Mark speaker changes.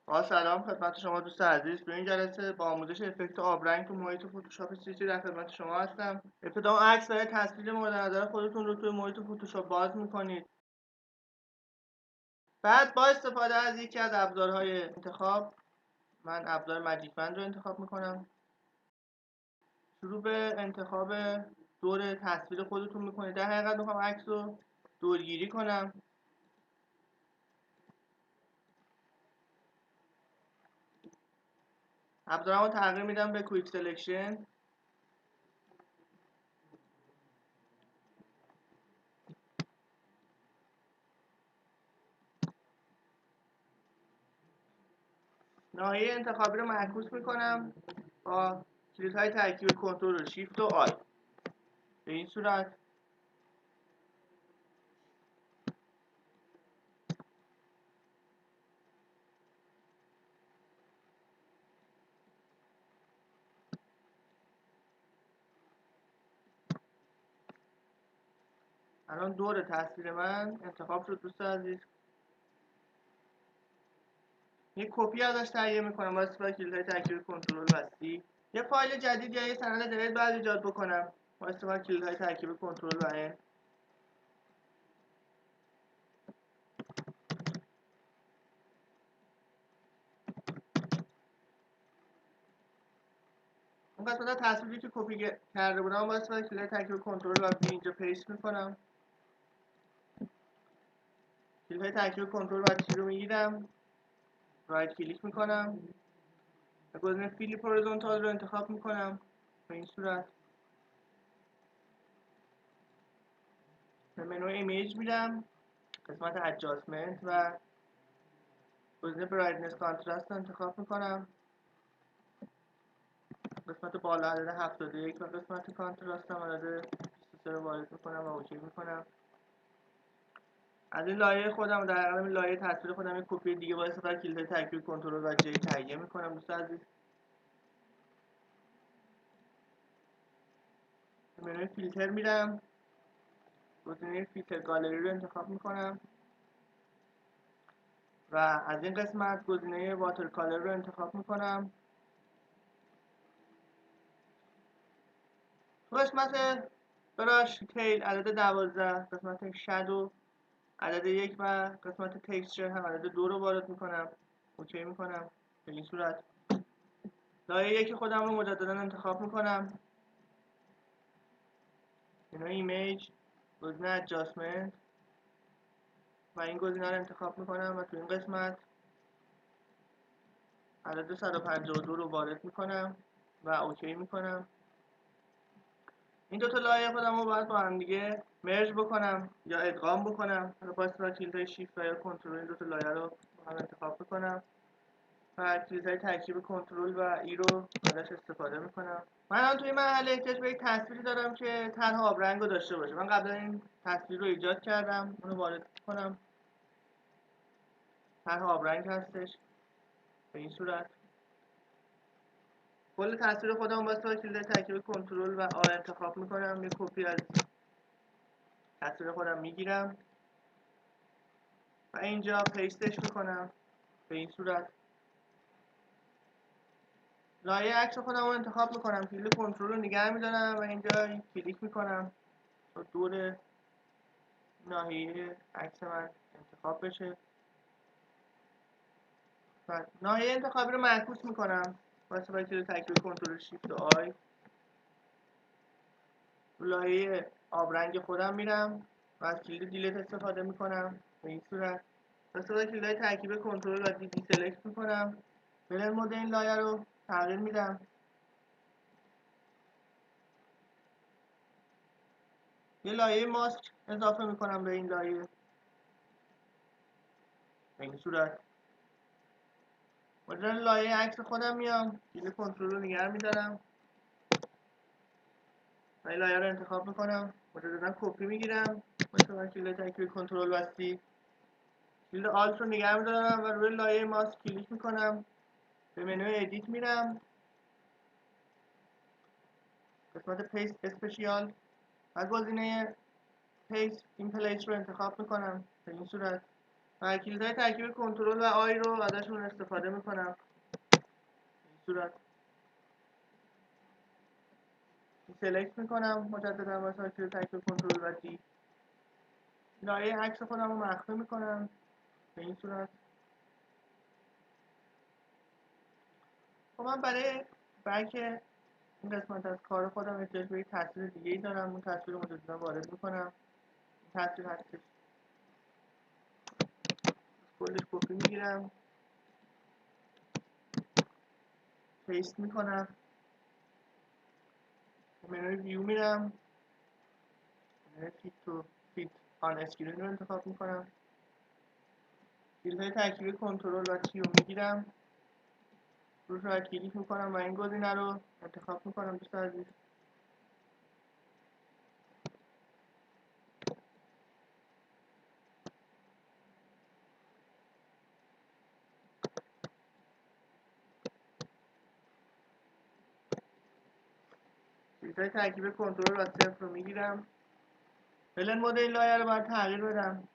Speaker 1: با سلام خدمت شما دوست عزیز. تو این جلسه با آموزش افکت آبرنگ تو محیط فتوشاپ 3 در خدمت شما هستم. ابتدا عکس برای تصویر مورد نظر خودتون رو توی محیط فتوشاپ باز میکنید. بعد با استفاده از یکی از ابزارهای انتخاب، من ابزار ماجیک بند رو انتخاب میکنم. شروع به انتخاب دور تصویر خودتون میکنید. در حقیقت میخوام عکس رو دورگیری کنم. ابزارمو تغییر میدم به کویک سلکشن. ناحیه انتخابی رو معکوس میکنم با کلیدهای ترکیب کنترل و شیفت و آی. به این صورت الان دور تصویر من انتخاب شد دوست عزیز. یک کپی ازش تهیه میکنم با استفاده از کلیدهای ترکیب کنترل وستی. یه فایل جدید یا یه سند جدید باید ایجاد بکنم با استفاده از کلیدهای ترکیب کنترل و ان. اون قسمت تصویری که کپی کرده بودم با استفاده از کلیدهای ترکیب کنترل و وی اینجا پیست میکنم. کلیدهای ترکیب کنترل و تی رو میگیرم، رایت کلیک میکنم، گزینه فیلیپ هوریزونتال رو انتخاب میکنم. به این صورت به منو ایمیج میرم، قسمت ادجاستمنت و گزینه برایتنس کانترست رو انتخاب میکنم. قسمت بالا عدد 71 و قسمت کانترست هم عدد 23 رو وارد میکنم و اوکی میکنم. از این لایه خودم در حقیقت این لایه تصویر خودم یک کپی دیگه با استفاده از کلیدهای ترکیب کنترل و جی تهیه میکنم دوست عزیز. به منوی فیلتر میرم، گزینه فیلتر گالری رو انتخاب میکنم و از این قسمت گزینه واترکالر رو انتخاب میکنم. تو قسمت براش تیل عدد 12، قسمت شادو عدد 1 و قسمت تکسچر هم عدد 2 رو وارد میکنم، اوکی میکنم. به این صورت لایه 1 خودم رو مجددا انتخاب میکنم، اینا ایمیج، گزینه ادجاستمنت و این گزینه رو انتخاب میکنم و تو این قسمت عدد 152 رو وارد میکنم و اوکی میکنم. این دوتا لایه خودم رو باید با هم دیگه مرج بکنم یا ادغام بکنم. با استفاده از کلیدهای شیفت و یا کنترل این دوتا لایه رو با هم انتخاب بکنم و کلیدهای ترکیب کنترل و ای رو ازش استفاده میکنم. من الان توی مرحله احتیاج به یک تصویری دارم که طرح آبرنگ رو داشته باشه. من قبلا این تصویر رو ایجاد کردم، اون رو وارد کنم. طرح آبرنگ هستش به این صورت. کل تصویر خودم با استفاده از کلیدهای ترکیب کنترل و آ انتخاب میکنم. یک کپی از تصویر خودم میگیرم و اینجا پیستش میکنم به این صورت. لایه عکس خودم رو انتخاب میکنم، کلید کنترل رو نگه میدارم و اینجا کلیک میکنم تا دور ناحیه عکس من انتخاب بشه. و ناحیه انتخابی رو معکوس میکنم با استفاده از کلید ترکیب کنترل شیفت و آی. رو لایه آبرنگ خودم میرم و از کلید دیلیت استفاده میکنم به این صورت. با استفاده از کلیدهای ترکیب کنترل و دی سلکت میکنم. بلند مود این لایه رو تغییر میدم. یه لایه ماسک اضافه میکنم به این لایه به این صورت. مجرد لایه عکس خودم میام، کلید کنترل رو نگه میدارم و این لایه رو انتخاب میکنم، مجددا کپی میگیرم مثلا کلید ترکیب کنترل وستی، کلید آلت رو نگه میدارم و روی لایه ماسک کلیک میکنم. به منوی ادیت میرم، قسمت پیست اسپشیال و گزینه پیست این پلیس رو انتخاب میکنم به این صورت. و کلیدهای ترکیب کنترل و آی رو ازشون استفاده میکنم. این صورت سلکت میکنم مجددا واسه کلید ترکیب کنترل و دی. لایه عکس خودم رو مخفی میکنم به این صورت. خب من برای بک این قسمت از کار خودم احتیاج به یک تصویر دیگه ای دارم. اون تصویر رو مجددا وارد میکنم. این تصویر هستش، کلش کپی میگیرم، پیست میکنم، منوی ویو میرم، فیت تو فیت آن اسکرین رو انتخاب میکنم، کلیدهای ترکیبی کنترل و تی رو میگیرم، روش رو کلیک میکنم و این گزینه رو انتخاب میکنم. دوست عزیز کلیدهای ترکیب کنترل و صفر رو میگیرم. بلند مدل لایه رو باید تغییر بدم.